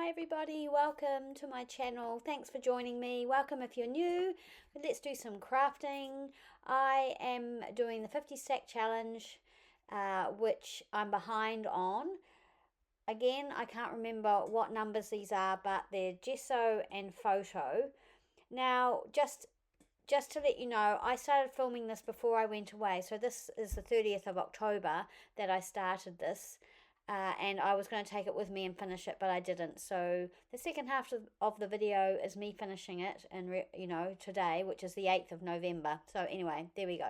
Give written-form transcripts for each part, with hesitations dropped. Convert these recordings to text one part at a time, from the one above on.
Hi everybody, welcome to my channel. Thanks for joining me. Welcome if you're new. Let's do some crafting. I am doing the 50 stack challenge, which I'm behind on. Again, I can't remember what numbers these are, but they're gesso and photo. Now, just to let you know, I started filming this before I went away. So this is the 30th of October that I started this. And I was going to take it with me and finish it, but I didn't. So the second half of the video is me finishing it, and today, which is the 8th of November. So anyway, there we go.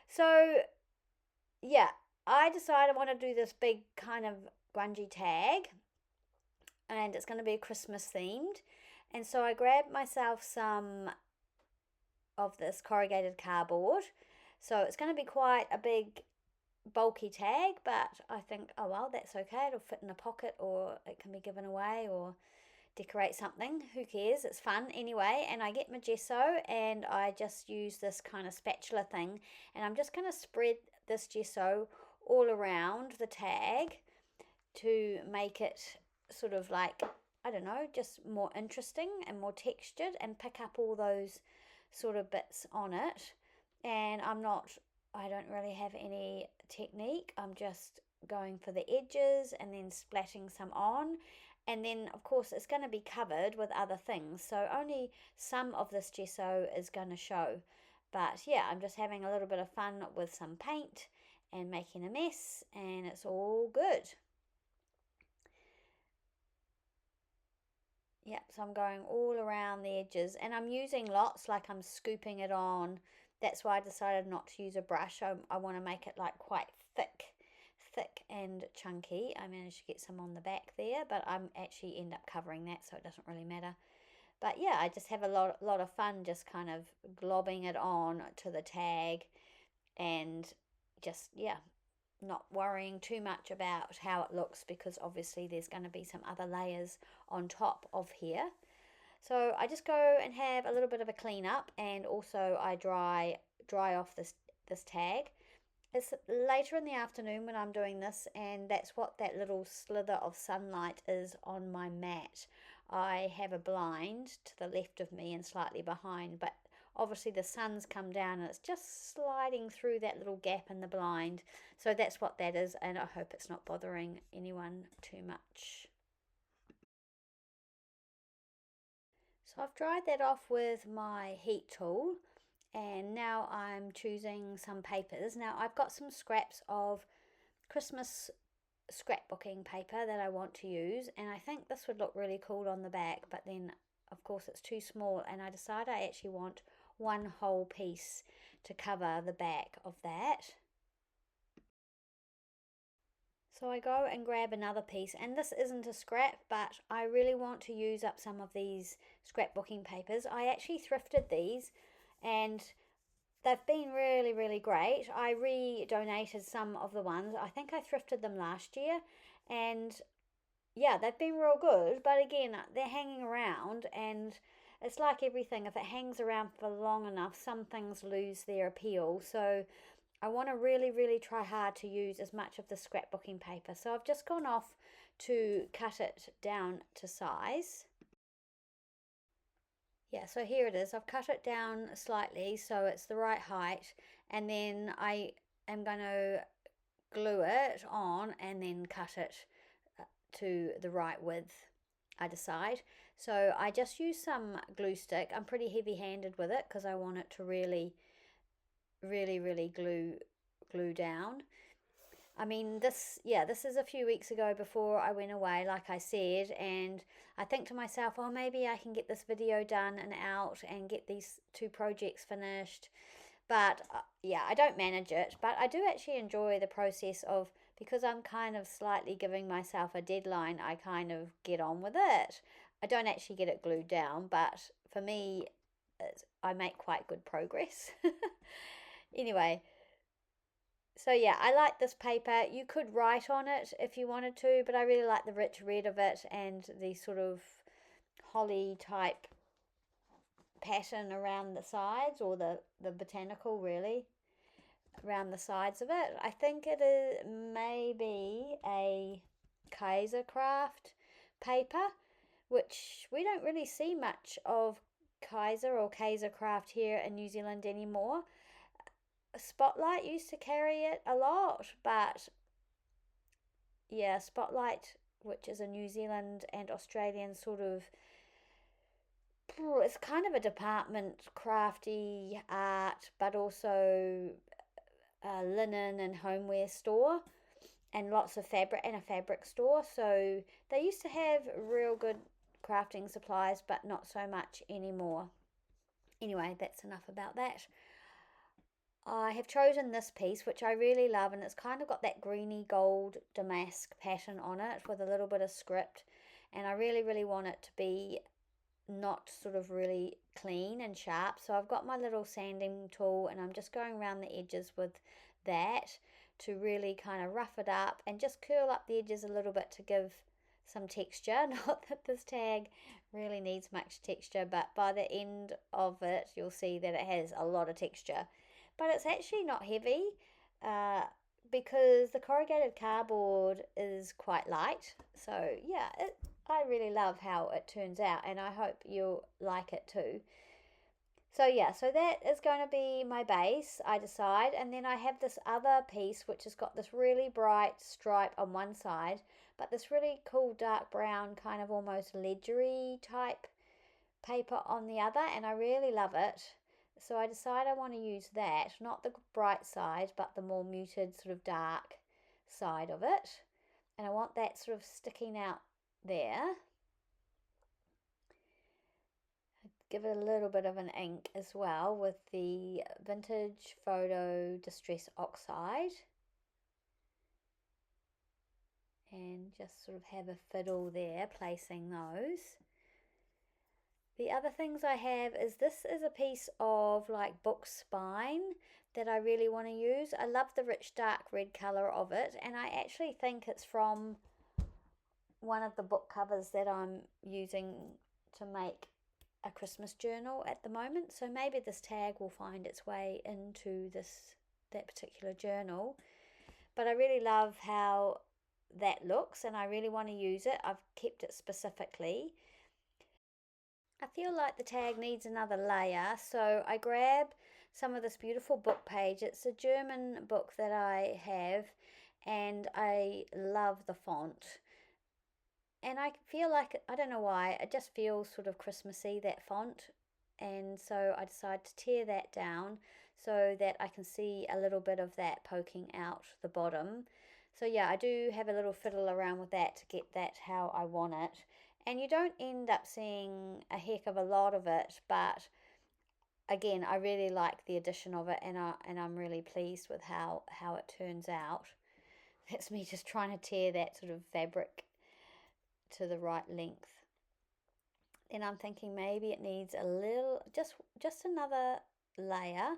So yeah, I decided I want to do this big kind of grungy tag, and it's going to be Christmas themed. And so I grabbed myself some of this corrugated cardboard. So it's going to be quite a big bulky tag, but I think, oh well, that's okay. It'll fit in a pocket, or it can be given away, or decorate something. Who cares? It's fun anyway. And I get my gesso, and I just use this kind of spatula thing, and I'm just going to spread this gesso all around the tag to make it sort of like, I don't know, just more interesting and more textured, and pick up all those sort of bits on it. And I don't really have any technique. I'm just going for the edges and then splatting some on. And then, of course, it's going to be covered with other things. So only some of this gesso is going to show. But yeah, I'm just having a little bit of fun with some paint and making a mess. And it's all good. Yep, so I'm going all around the edges. And I'm using lots, like I'm scooping it on. That's why I decided not to use a brush. I want to make it like quite thick and chunky. I managed to get some on the back there, but I'm actually end up covering that, so it doesn't really matter. But yeah, I just have a lot of fun just kind of globbing it on to the tag, and just, yeah, not worrying too much about how it looks, because obviously there's going to be some other layers on top of here. So I just go and have a little bit of a clean up, and also I dry off this tag. It's later in the afternoon when I'm doing this, and that's what that little slither of sunlight is on my mat. I have a blind to the left of me and slightly behind, but obviously the sun's come down and it's just sliding through that little gap in the blind. So that's what that is, and I hope it's not bothering anyone too much. So I've dried that off with my heat tool, and now I'm choosing some papers. Now I've got some scraps of Christmas scrapbooking paper that I want to use, and I think this would look really cool on the back, but then of course it's too small, and I decided I actually want one whole piece to cover the back of that. So I go and grab another piece, and this isn't a scrap, but I really want to use up some of these scrapbooking papers. I actually thrifted these, and they've been really, really great. I re-donated some of the ones. I think I thrifted them last year, and yeah, they've been real good. But again, they're hanging around, and it's like everything. If it hangs around for long enough, some things lose their appeal. So I want to really, really try hard to use as much of the scrapbooking paper. So I've just gone off to cut it down to size. Yeah, so here it is. I've cut it down slightly so it's the right height, and then I am going to glue it on and then cut it to the right width, I decide. So I just use some glue stick. I'm pretty heavy-handed with it because I want it to really glue down. I mean, this is a few weeks ago before I went away, like I said, and I think to myself, oh, maybe I can get this video done and out and get these two projects finished. But yeah, I don't manage it, but I do actually enjoy the process of, because I'm kind of slightly giving myself a deadline, I kind of get on with it. I don't actually get it glued down, but for me, I make quite good progress. Anyway, so yeah, I like this paper. You could write on it if you wanted to, but I really like the rich red of it and the sort of holly type pattern around the sides, or the botanical really around the sides of it. I think it is maybe a Kaiser craft paper. which we don't really see much of Kaiser or Kaiser craft here in New Zealand anymore. Spotlight used to carry it a lot, but yeah, Spotlight, which is a New Zealand and Australian sort of, it's kind of a department crafty art, but also a linen and homeware store, and lots of fabric, and a fabric store. So they used to have real good crafting supplies, but not so much anymore. Anyway, that's enough about that. I have chosen this piece, which I really love, and it's kind of got that greeny gold damask pattern on it with a little bit of script, and I really, really want it to be not sort of really clean and sharp. So I've got my little sanding tool, and I'm just going around the edges with that to really kind of rough it up and just curl up the edges a little bit to give some texture. Not that this tag really needs much texture, but by the end of it you'll see that it has a lot of texture, but it's actually not heavy, uh, because the corrugated cardboard is quite light. So yeah, I really love how it turns out, and I hope you'll like it too. So yeah, so that is going to be my base, I decide, and then I have this other piece which has got this really bright stripe on one side, but this really cool dark brown kind of almost ledgery type paper on the other, and I really love it. So I decide I want to use that, not the bright side, but the more muted sort of dark side of it. And I want that sort of sticking out there. Give it a little bit of an ink as well with the Vintage Photo Distress Oxide. And just sort of have a fiddle there, placing those. The other things I have is, this is a piece of like book spine that I really want to use. I love the rich dark red colour of it, and I actually think it's from one of the book covers that I'm using to make a Christmas journal at the moment. So maybe this tag will find its way into that particular journal. But I really love how that looks, and I really want to use it. I've kept it specifically. I feel like the tag needs another layer, so I grab some of this beautiful book page. It's a German book that I have, and I love the font. And I feel like, I don't know why, it just feels sort of Christmassy, that font. And so I decided to tear that down so that I can see a little bit of that poking out the bottom. So yeah, I do have a little fiddle around with that to get that how I want it. And you don't end up seeing a heck of a lot of it, but again, I really like the addition of it, and I'm really pleased with how it turns out. That's me just trying to tear that sort of fabric to the right length. Then I'm thinking maybe it needs a little, just another layer.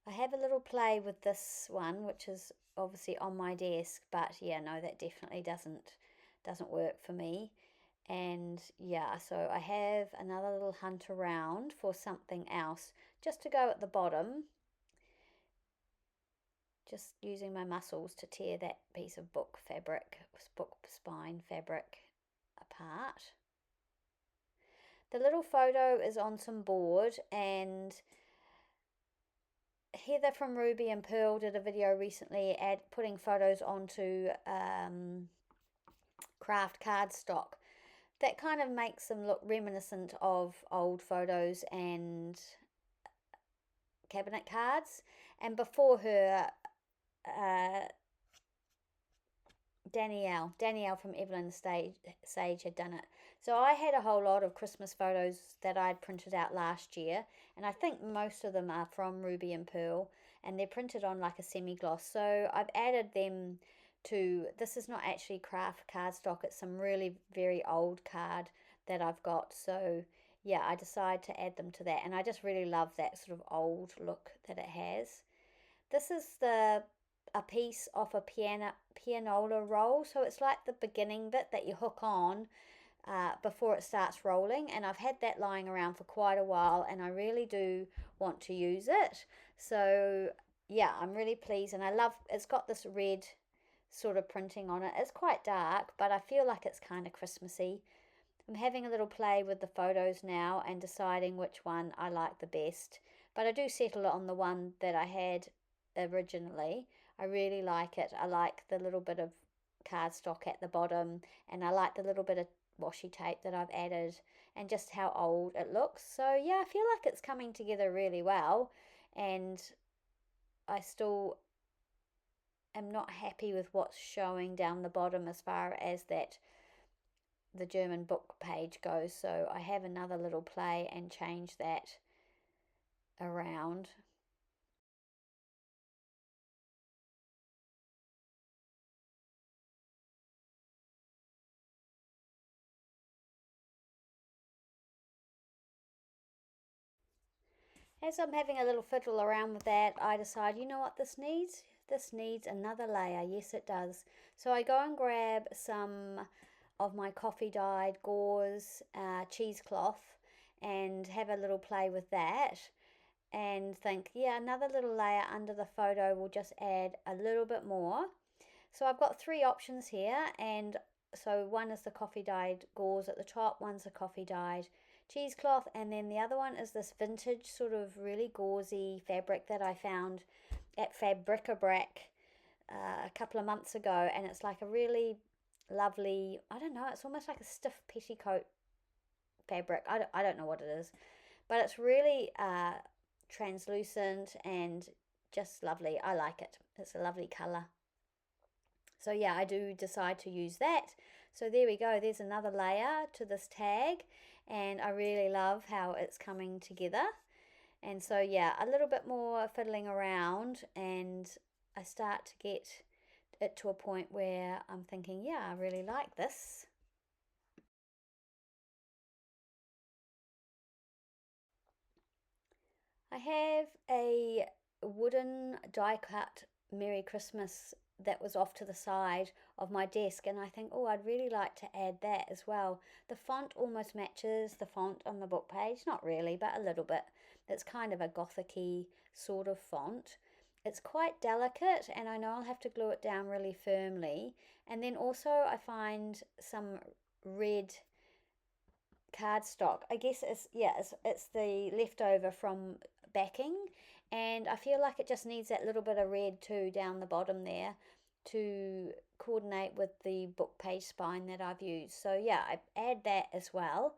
I have a little play with this one, which is obviously on my desk, but yeah, no, that definitely doesn't work for me. And yeah, so I have another little hunt around for something else just to go at the bottom, just using my muscles to tear that piece of book spine fabric apart. The little photo is on some board, and Heather from Ruby and Pearl did a video recently putting photos onto craft cardstock. That kind of makes them look reminiscent of old photos and cabinet cards. And before her, Danielle from Evelyn Sage had done it. So I had a whole lot of Christmas photos that I'd printed out last year, and I think most of them are from Ruby and Pearl, and they're printed on like a semi-gloss. So I've added them to, this is not actually craft cardstock, it's some really very old card that I've got. So yeah, I decided to add them to that, and I just really love that sort of old look that it has. This is a piece off a pianola roll, so it's like the beginning bit that you hook on before it starts rolling, and I've had that lying around for quite a while, and I really do want to use it. So yeah, I'm really pleased, and I love, it's got this red sort of printing on it. It's quite dark, but I feel like it's kind of Christmassy. I'm having a little play with the photos now and deciding which one I like the best. But I do settle on the one that I had originally. I really like it. I like the little bit of cardstock at the bottom, and I like the little bit of washi tape that I've added, and just how old it looks. So yeah, I feel like it's coming together really well, and I still am not happy with what's showing down the bottom as far as that the German book page goes. So I have another little play and change that around. As I'm having a little fiddle around with that, I decide, you know what this needs? This needs another layer. Yes, it does. So I go and grab some of my coffee dyed gauze cheesecloth and have a little play with that and think, yeah, another little layer under the photo will just add a little bit more. So I've got three options here, and so one is the coffee dyed gauze at the top, one's the coffee dyed cheesecloth, and then the other one is this vintage sort of really gauzy fabric that I found at Fabric-a-Brac a couple of months ago, and it's like a really lovely, I don't know, it's almost like a stiff petticoat fabric. I don't know what it is, but it's really translucent and just lovely. I like it. It's a lovely colour. So yeah, I do decide to use that. So there we go. There's another layer to this tag, and I really love how it's coming together. And so yeah, a little bit more fiddling around, and I start to get it to a point where I'm thinking, yeah, I really like this. I have a wooden die cut Merry Christmas that was off to the side of my desk, and I think, oh, I'd really like to add that as well. The font almost matches the font on the book page, not really, but a little bit. It's kind of a gothic-y sort of font. It's quite delicate, and I know I'll have to glue it down really firmly. And then also I find some red cardstock. I guess it's the leftover from backing, and I feel like it just needs that little bit of red too down the bottom there to coordinate with the book page spine that I've used. So yeah, I add that as well.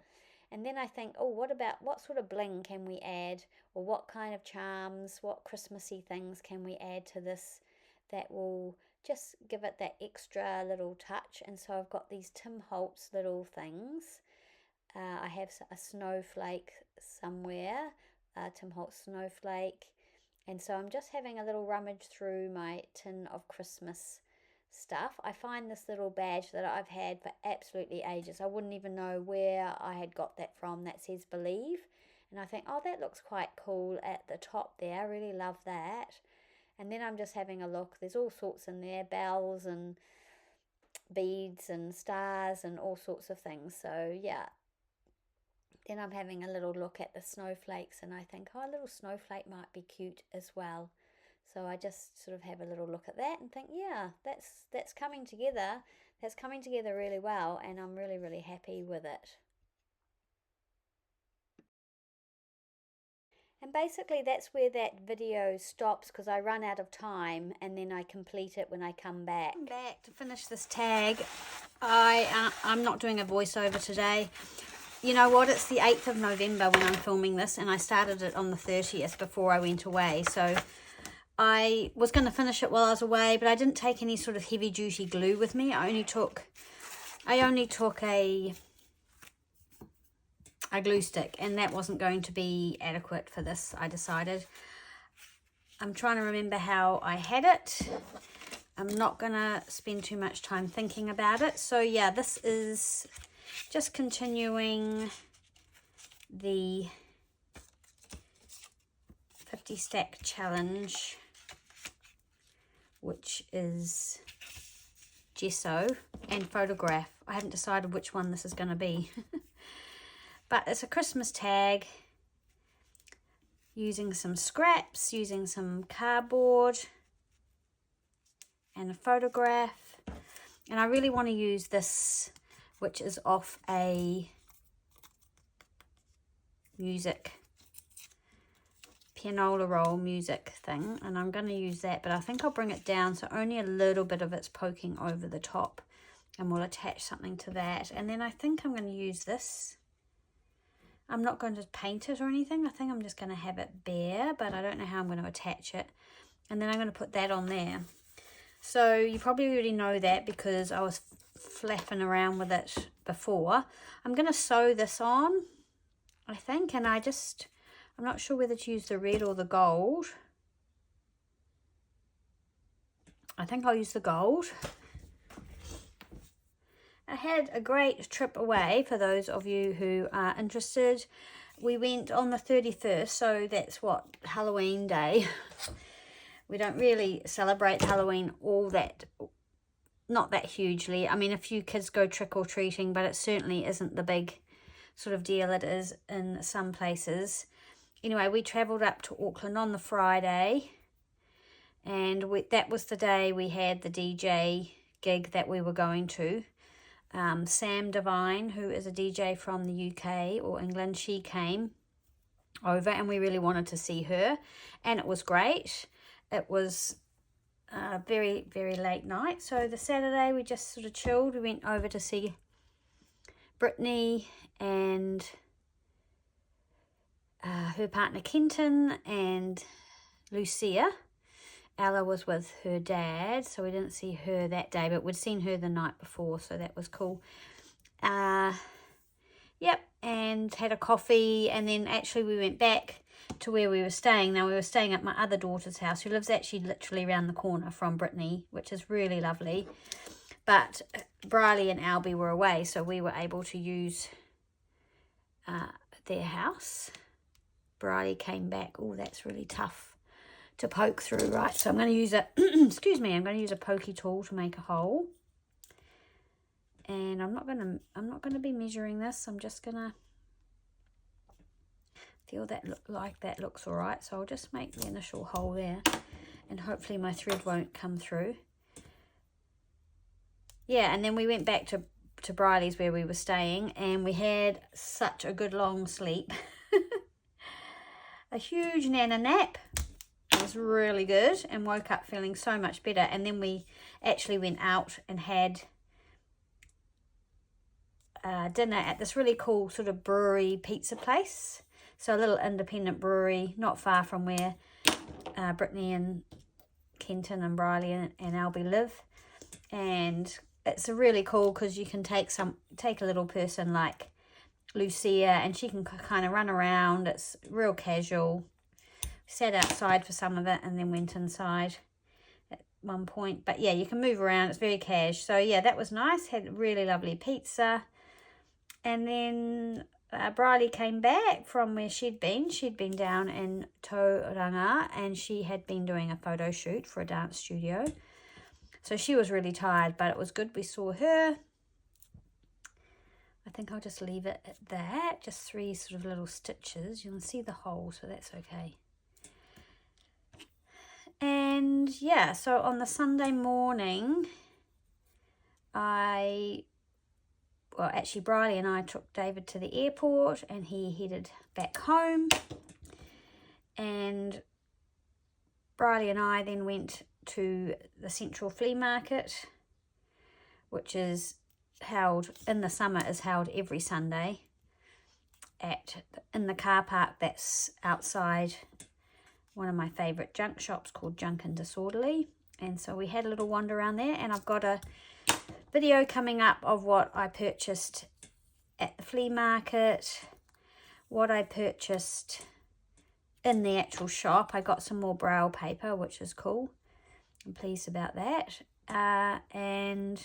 And then I think, oh, what sort of bling can we add, or what kind of charms, what Christmassy things can we add to this that will just give it that extra little touch. And so I've got these Tim Holtz little things. I have a snowflake somewhere, Tim Holtz snowflake. And so I'm just having a little rummage through my tin of Christmas stuff. I find this little badge that I've had for absolutely ages. I wouldn't even know where I had got that from, that says Believe. And I think, oh, that looks quite cool at the top there. I really love that. And then I'm just having a look. There's all sorts in there, bells and beads and stars and all sorts of things. So yeah, then I'm having a little look at the snowflakes, and I think, oh, a little snowflake might be cute as well. So I just sort of have a little look at that and think, yeah, that's coming together. That's coming together really well, and I'm really, really happy with it. And basically that's where that video stops, because I run out of time and then I complete it when I come back. To finish this tag. I'm not doing a voiceover today. You know what, it's the 8th of November when I'm filming this, and I started it on the 30th before I went away. So I was going to finish it while I was away, but I didn't take any sort of heavy duty glue with me. I only took a glue stick, and that wasn't going to be adequate for this, I decided. I'm trying to remember how I had it. I'm not going to spend too much time thinking about it. So yeah, this is just continuing the 50 stack challenge, which is gesso and photograph. I haven't decided which one this is going to be. But it's a Christmas tag using some scraps, using some cardboard and a photograph. And I really want to use this, which is off a music, pianola roll music thing, and I'm going to use that, but I think I'll bring it down so only a little bit of it's poking over the top, and we'll attach something to that. And then I think I'm going to use this. I'm not going to paint it or anything. I think I'm just going to have it bare, but I don't know how I'm going to attach it. And then I'm going to put that on there. So you probably already know that because I was flapping around with it before. I'm going to sew this on, I think, and I'm not sure whether to use the red or the gold. I think I'll use the gold. I had a great trip away, for those of you who are interested. We went on the 31st, so that's what, Halloween Day. We don't really celebrate Halloween not that hugely. I mean, a few kids go trick-or-treating, but it certainly isn't the big sort of deal it is in some places. Anyway, we travelled up to Auckland on the Friday, and that was the day we had the DJ gig that we were going to. Sam Devine, who is a DJ from the UK or England, she came over and we really wanted to see her, and it was great. It was a very, very late night. So the Saturday we just sort of chilled. We went over to see Brittany and her partner Kenton and Lucia. Ella was with her dad, so we didn't see her that day, but we'd seen her the night before, so that was cool. Yep, and had a coffee, and then actually we went back to where we were staying. Now, we were staying at my other daughter's house, who lives actually literally around the corner from Brittany, which is really lovely. But Briley and Albie were away, so we were able to use their house. Briley came back. Oh, that's really tough to poke through, right? So I'm going to use a excuse me, I'm going to use a pokey tool to make a hole, and I'm not going to be measuring this. I'm just going to feel that that looks all right. So I'll just make the initial hole there, and hopefully my thread won't come through. Yeah, and then we went back to Briley's where we were staying, and we had such a good long sleep. A huge nana nap. It was really good, and woke up feeling so much better. And then we actually went out and had dinner at this really cool sort of brewery pizza place. So a little independent brewery not far from where Brittany and Kenton and Briley and Albie live. And it's really cool because you can take a little person like Lucia, and she can kind of run around. It's real casual. Sat outside for some of it and then went inside at one point. But yeah, you can move around. It's very cash. So yeah, that was nice. Had really lovely pizza. And then Briley came back from where she'd been. She'd been down in Tauranga, and she had been doing a photo shoot for a dance studio. So she was really tired, but it was good. We saw her. I think I'll just leave it at that. Just 3 sort of little stitches. You can see the hole, so that's okay. And yeah, so on the Sunday morning, actually Briley and I took David to the airport, and he headed back home. And Briley and I then went to the Central Flea Market, which is held in the summer, is held every Sunday in the car park that's outside one of my favourite junk shops called Junk and Disorderly. And so we had a little wander around there, and I've got a video coming up of what I purchased at the flea market, what I purchased in the actual shop. I got some more braille paper, which is cool. I'm pleased about that. And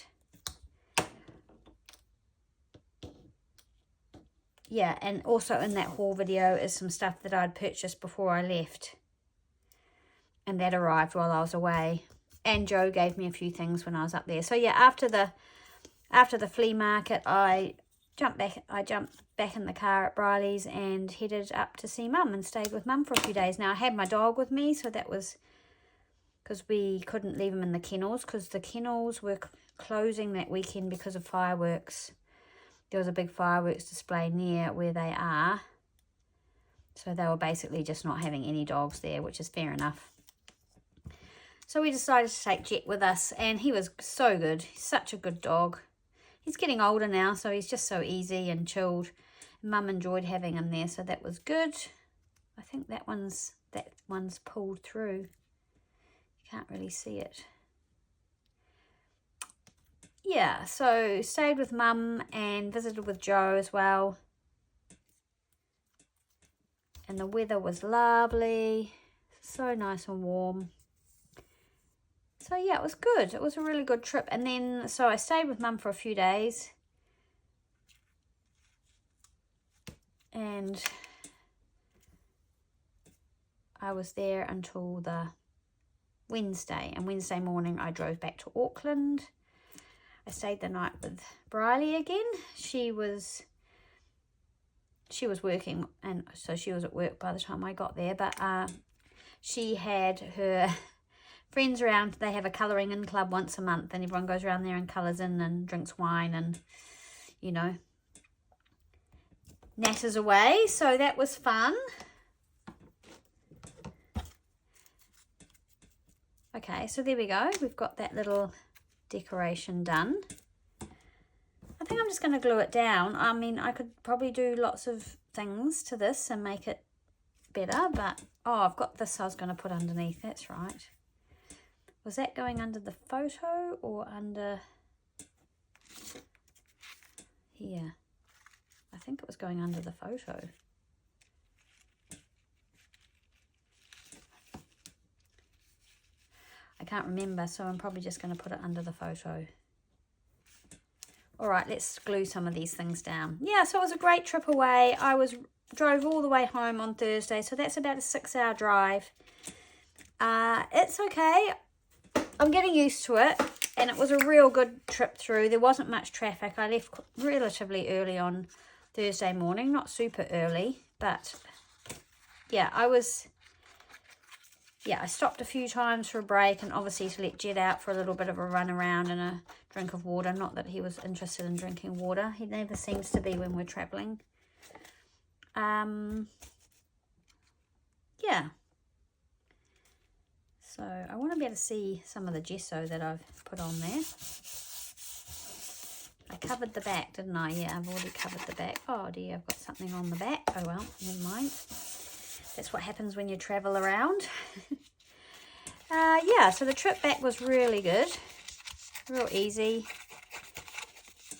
yeah, and also in that haul video is some stuff that I'd purchased before I left, and that arrived while I was away. And Joe gave me a few things when I was up there. So yeah, after the flea market, I jumped back in the car at Briley's and headed up to see Mum and stayed with Mum for a few days. Now I had my dog with me, so that was because we couldn't leave him in the kennels, because the kennels were closing that weekend because of fireworks. There was a big fireworks display near where they are. So they were basically just not having any dogs there, which is fair enough. So we decided to take Jet with us, and he was so good. He's such a good dog. He's getting older now, so he's just so easy and chilled. Mum enjoyed having him there, so that was good. I think that one's pulled through. You can't really see it. Yeah, so stayed with Mum and visited with Joe as well. And the weather was lovely, so nice and warm. So yeah, it was good. It was a really good trip. And then, so I stayed with Mum for a few days. And I was there until the Wednesday. And Wednesday morning I drove back to Auckland. I stayed the night with Briley again. She was working, and so she was at work by the time I got there, but she had her friends around. They have a colouring in club once a month, and everyone goes around there and colours in and drinks wine and, you know, natters away. So that was fun. Okay, so there we go. We've got that little decoration done. I think I'm just going to glue it down. I mean, I could probably do lots of things to this and make it better, but oh, I've got this I was going to put underneath. That's right. Was that going under the photo or under here? I think it was going under the photo. I can't remember, so I'm probably just going to put it under the photo. All right, let's glue some of these things down. Yeah, so it was a great trip away. I drove all the way home on Thursday, so that's about a 6-hour drive. It's okay. I'm getting used to it, and it was a real good trip through. There wasn't much traffic. I left relatively early on Thursday morning, not super early, but yeah, I stopped a few times for a break, and obviously to let Jet out for a little bit of a run around and a drink of water. Not that he was interested in drinking water. He never seems to be when we're travelling. Yeah. So I want to be able to see some of the gesso that I've put on there. I covered the back, didn't I? Yeah, I've already covered the back. Oh dear, I've got something on the back. Oh well, never mind. That's what happens when you travel around. Yeah, so the trip back was really good. Real easy.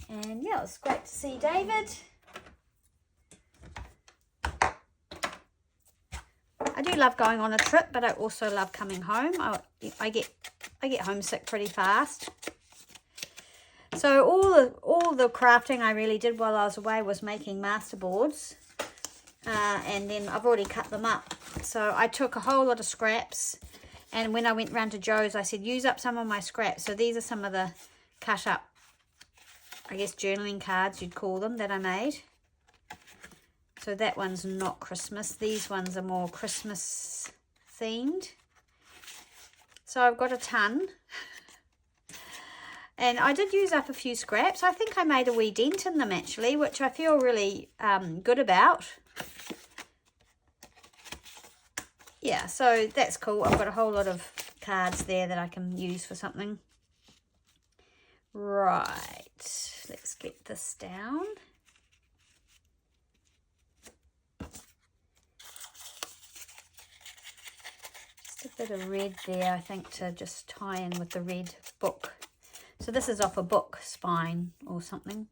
And yeah, it was great to see David. I do love going on a trip, but I also love coming home. I get homesick pretty fast. So all the crafting I really did while I was away was making masterboards. And then I've already cut them up. So I took a whole lot of scraps, and when I went round to Joe's, I said, use up some of my scraps. So these are some of the cut up, I guess, journaling cards you'd call them, that I made. So that one's not Christmas. These ones are more Christmas themed. So I've got a ton. And I did use up a few scraps. I think I made a wee dent in them actually, which I feel really good about. Yeah, so that's cool. I've got a whole lot of cards there that I can use for something. Right, let's get this down. Just a bit of red there, I think, to just tie in with the red book. So this is off a book spine or something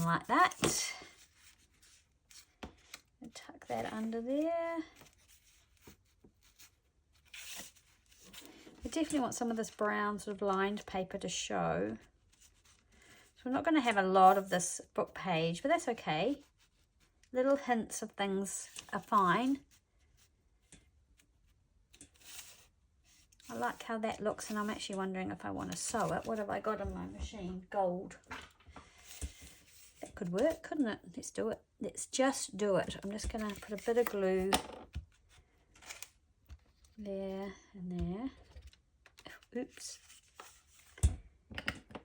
like that. And tuck that under there. I definitely want some of this brown sort of lined paper to show. So we're not going to have a lot of this book page, but that's okay. Little hints of things are fine. I like how that looks, and I'm actually wondering if I want to sew it. What have I got on my machine? Gold. That could work, couldn't it? Let's do it. Let's just do it. I'm just going to put a bit of glue there and there. Oops.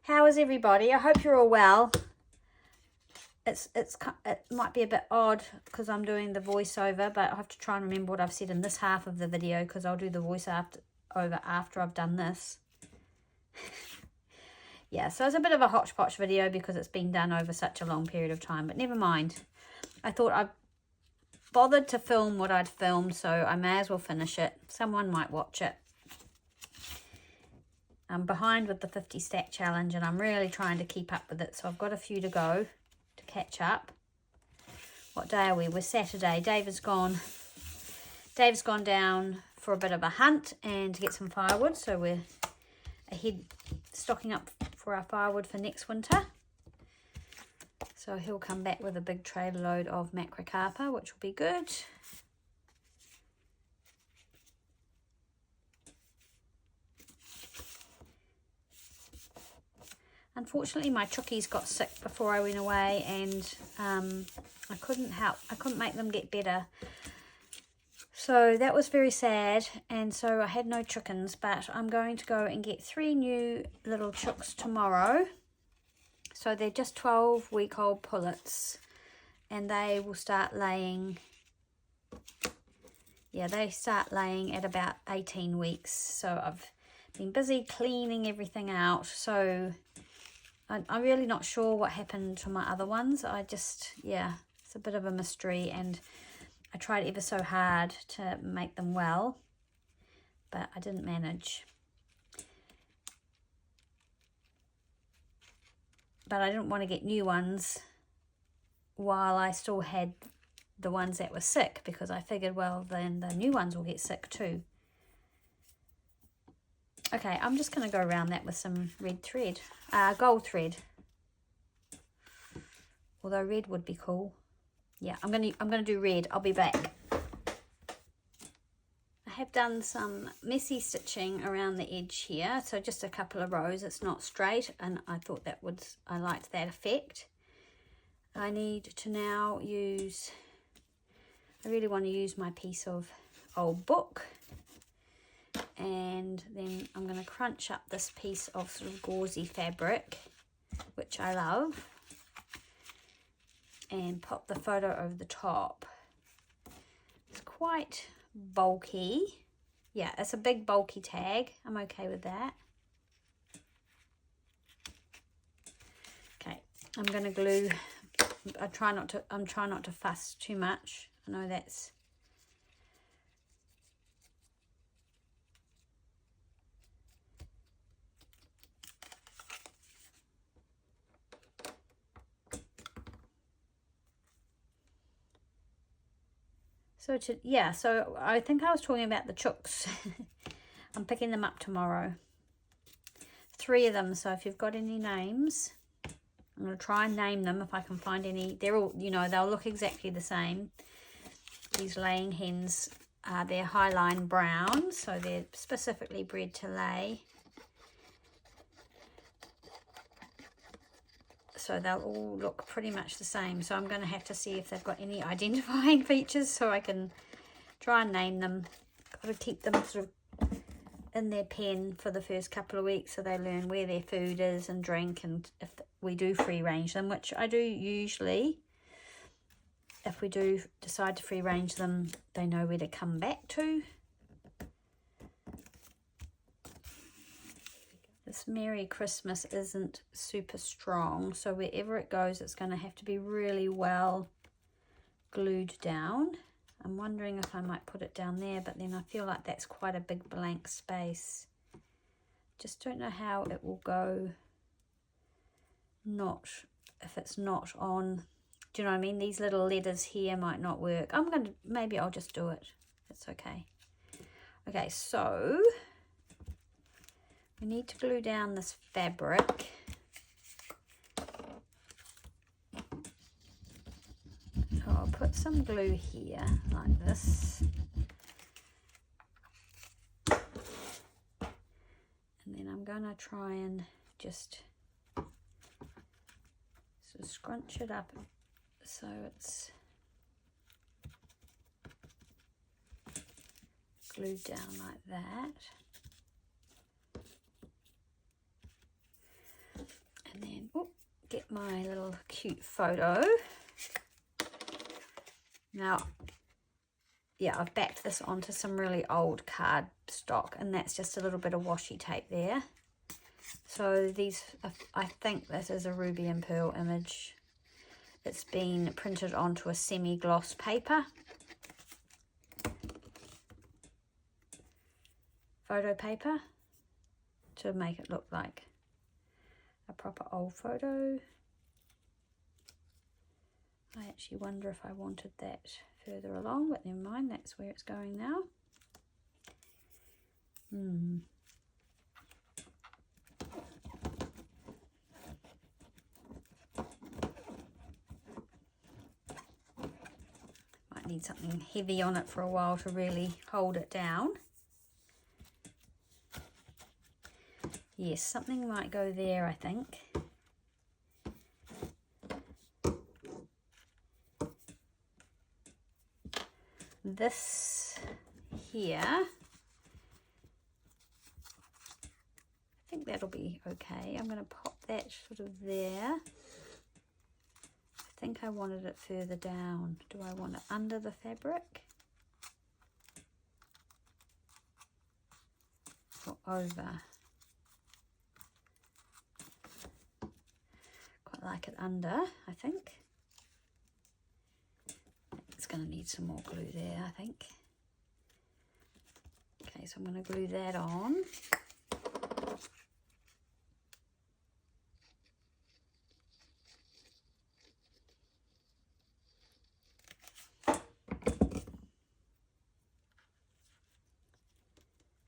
How is everybody? I hope you're all well. it might be a bit odd because I'm doing the voiceover, but I have to try and remember what I've said in this half of the video because I'll do the voiceover after I've done this. Yeah, so it's a bit of a hodgepodge video because it's been done over such a long period of time, but never mind. I thought I'd bothered to film what I'd filmed, so I may as well finish it. Someone might watch it. I'm behind with the 50 stack challenge and I'm really trying to keep up with it, so I've got a few to go to catch up. What day are we? We're Saturday. Dave's gone down for a bit of a hunt and to get some firewood, so we're ahead stocking up for our firewood for next winter. So he'll come back with a big trailer load of macrocarpa, which will be good. Unfortunately, my chookies got sick before I went away, and I couldn't make them get better. So that was very sad, and so I had no chickens, but I'm going to go and get 3 new little chooks tomorrow. So they're just 12-week-old pullets, and they will start laying, yeah, they start laying at about 18 weeks. So I've been busy cleaning everything out, so I'm really not sure what happened to my other ones. Yeah, it's a bit of a mystery, and I tried ever so hard to make them well, but I didn't manage. But I didn't want to get new ones while I still had the ones that were sick, because I figured, well, then the new ones will get sick too. Okay, I'm just going to go around that with some red thread, gold thread. Although red would be cool. Yeah, I'm gonna do red. I'll be back. I have done some messy stitching around the edge here, so just a couple of rows. It's not straight, and I thought I liked that effect. I need to now use, I really want to use my piece of old book, and then I'm going to crunch up this piece of sort of gauzy fabric, which I love, and pop the photo over the top. It's quite bulky. Yeah, it's a big bulky tag. I'm okay with that. Okay, I'm going to glue. I'm trying not to fuss too much. I know that's so I think I was talking about the chooks. I'm picking them up tomorrow. 3 of them, so if you've got any names, I'm going to try and name them if I can find any. They're all, you know, they'll look exactly the same. These laying hens, they're highline brown, so they're specifically bred to lay. So they'll all look pretty much the same. So I'm going to have to see if they've got any identifying features so I can try and name them. Got to keep them sort of in their pen for the first couple of weeks so they learn where their food is and drink, and if we do free range them, which I do usually. If we do decide to free range them, they know where to come back to. This Merry Christmas isn't super strong, so wherever it goes, it's going to have to be really well glued down. I'm wondering if I might put it down there, but then I feel like that's quite a big blank space. Just don't know how it will go. If it's not on. Do you know what I mean? These little letters here might not work. Maybe I'll just do it. It's okay. Okay, so we need to glue down this fabric. So I'll put some glue here like this. And then I'm going to try and just sort of scrunch it up so it's glued down like that. And then get my little cute photo. Now, yeah, I've backed this onto some really old card stock, and that's just a little bit of washi tape there. So these, I think this is a ruby and pearl image. It's been printed onto a semi-gloss paper. Photo paper to make it look like a proper old photo. I actually wonder if I wanted that further along, but never mind, that's where it's going now. Might need something heavy on it for a while to really hold it down. Yes, something might go there, I think. This here, I think that'll be okay. I'm going to pop that sort of there. I think I wanted it further down. Do I want it under the fabric or over? Quite like it under, I think. It's going to need some more glue there, I think. Okay, so I'm going to glue that on.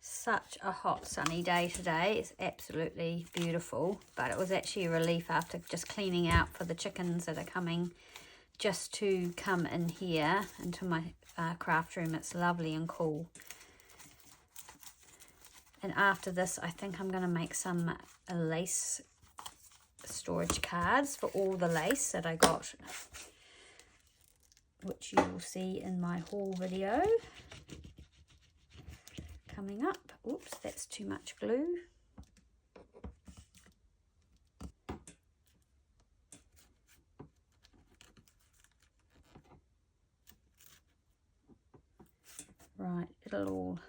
Such a hot sunny day today. It's absolutely beautiful, but it was actually a relief after just cleaning out for the chickens that are coming, just to come in here into my craft room. It's lovely and cool. And after this, I think I'm going to make some lace storage cards for all the lace that I got, which you will see in my haul video coming up. Oops, that's too much glue. Right, it'll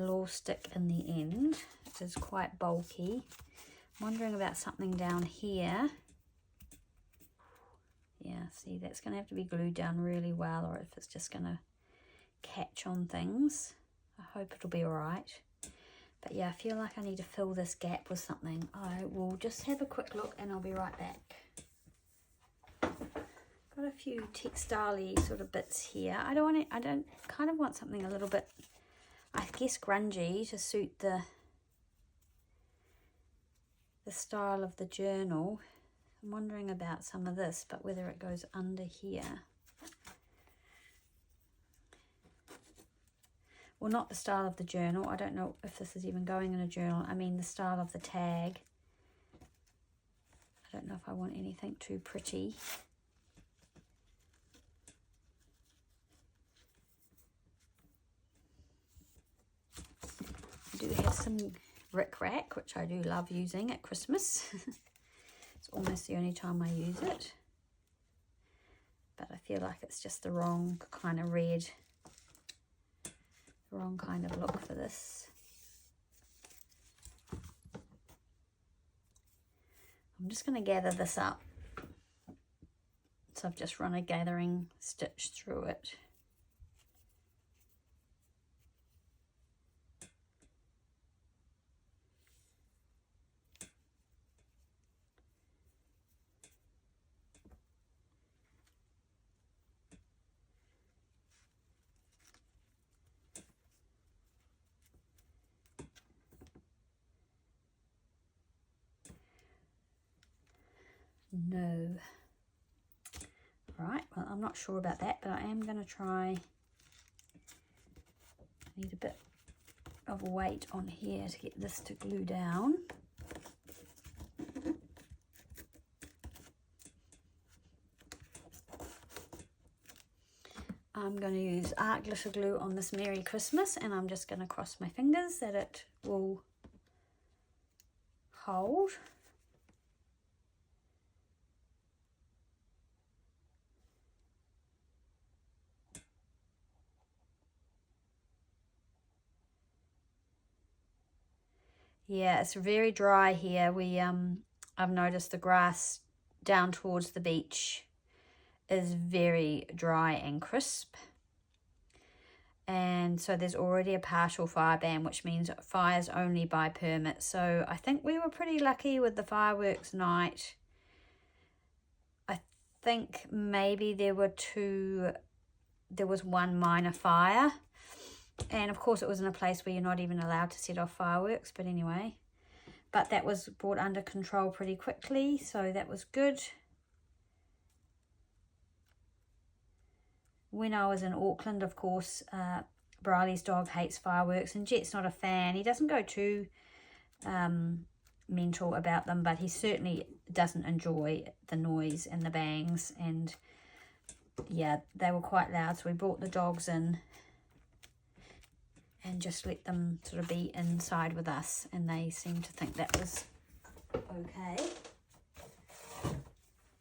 all stick in the end. It is quite bulky. I'm wondering about something down here. Yeah, see, that's going to have to be glued down really well, or if it's just going to catch on things. I hope it'll be all right. But yeah, I feel like I need to fill this gap with something. I will just have a quick look and I'll be right back. Got a few textile-y sort of bits here. I kind of want something a little bit, I guess, grungy to suit the style of the journal. I'm wondering about some of this, but whether it goes under here. Well, not the style of the journal. I don't know if this is even going in a journal. I mean the style of the tag. I don't know if I want anything too pretty. I do have some rickrack, which I do love using at Christmas. It's almost the only time I use it. But I feel like it's just the wrong kind of red. Wrong kind of look for this. I'm just going to gather this up. So I've just run a gathering stitch through it. No. Right, well, I'm not sure about that, but I am going to try. I need a bit of weight on here to get this to glue down. I'm going to use art glitter glue on this Merry Christmas, and I'm just going to cross my fingers that it will hold. Yeah, it's very dry here. I've noticed the grass down towards the beach is very dry and crisp. And so there's already a partial fire ban, which means fires only by permit. So I think we were pretty lucky with the fireworks night. I think maybe there was one minor fire. And of course it was in a place where you're not even allowed to set off fireworks, but anyway. But that was brought under control pretty quickly, so that was good. When I was in Auckland, of course, Briley's dog hates fireworks, and Jet's not a fan. He doesn't go too mental about them, but he certainly doesn't enjoy the noise and the bangs. And yeah, they were quite loud, so we brought the dogs in and just let them sort of be inside with us, and they seemed to think that was okay.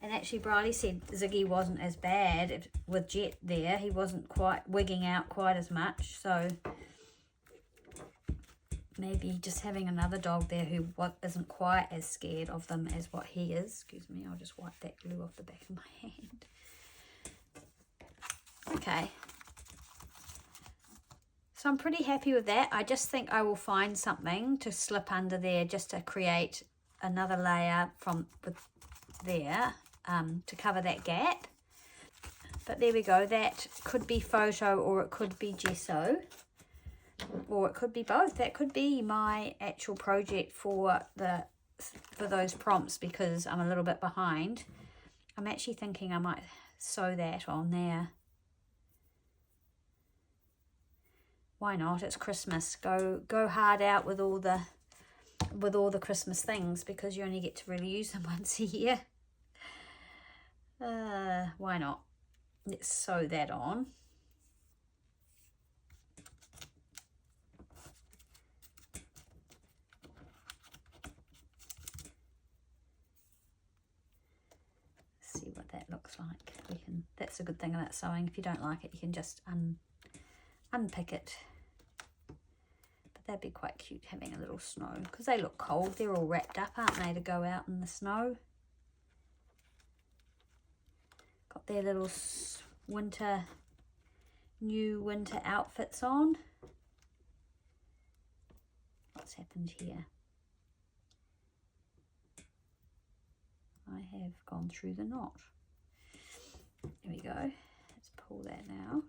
And actually Briley said Ziggy wasn't as bad with Jet there. He wasn't quite wigging out quite as much. So maybe just having another dog there who isn't quite as scared of them as what he is. Excuse me, I'll just wipe that glue off the back of my hand. Okay. So I'm pretty happy with that. I just think I will find something to slip under there just to create another layer with there. To cover that gap. But there we go, that could be photo or it could be gesso, or it could be both. That could be my actual project for those prompts, because I'm a little bit behind. I'm actually thinking I might sew that on there. Why not? It's Christmas. Go hard out with all the Christmas things, because you only get to really use them once a year. Why not? Let's sew that on. See what that looks like. That's a good thing about sewing. If you don't like it, you can just unpick it. But that'd be quite cute, having a little snow, because they look cold. They're all wrapped up, aren't they, to go out in the snow? Got their little new winter outfits on. What's happened here? I have gone through the knot. There we go. Let's pull that now.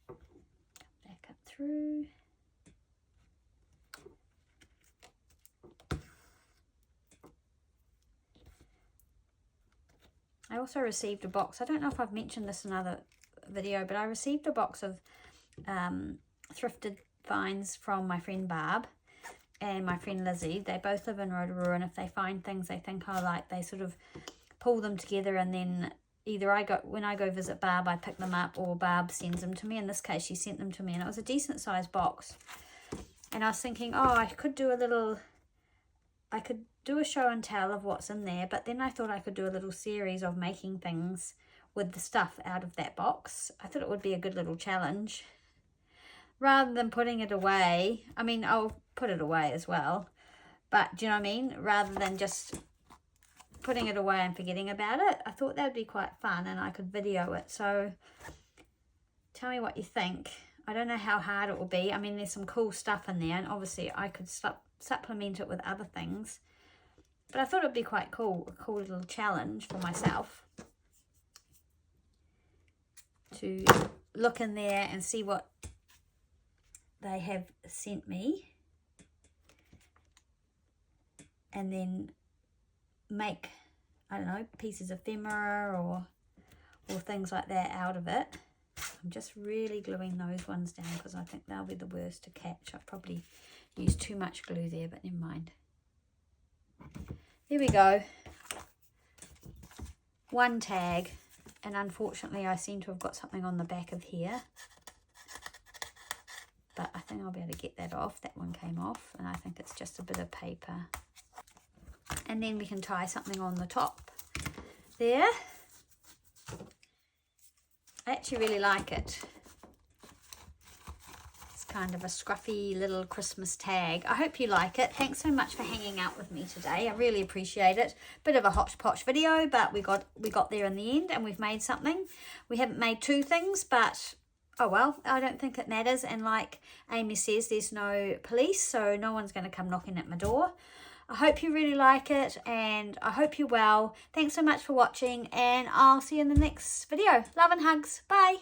Come back up through. I also received a box. I don't know if I've mentioned this in another video, but I received a box of thrifted finds from my friend Barb and my friend Lizzie. They both live in Rotorua, and if they find things they think I like, they sort of pull them together, and then either when I go visit Barb, I pick them up, or Barb sends them to me. In this case, she sent them to me, and it was a decent sized box. And I was thinking, oh, I could do a show and tell of what's in there, but then I thought I could do a little series of making things with the stuff out of that box. I thought it would be a good little challenge. Rather than putting it away, I mean, I'll put it away as well, but do you know what I mean? Rather than just putting it away and forgetting about it, I thought that would be quite fun, and I could video it. So tell me what you think. I don't know how hard it will be. I mean, there's some cool stuff in there, and obviously I could supplement it with other things. But I thought it would be quite cool, a cool little challenge for myself to look in there and see what they have sent me, and then make, I don't know, pieces of ephemera or things like that out of it. I'm just really gluing those ones down because I think they'll be the worst to catch. I've probably used too much glue there, but never mind. There we go. One tag, and unfortunately I seem to have got something on the back of here, but I think I'll be able to get that off. That one came off, and I think it's just a bit of paper. And then we can tie something on the top there. I actually really like it. It's kind of a scruffy little Christmas tag. I hope you like it. Thanks so much for hanging out with me today. I really appreciate it. Bit of a hodgepodge video, but we got there in the end, and we've made something. We haven't made two things, but oh well, I don't think it matters. And like Amy says, there's no police, so no one's going to come knocking at my door. I hope you really like it, and I hope you're well. Thanks so much for watching, and I'll see you in the next video. Love and hugs. Bye.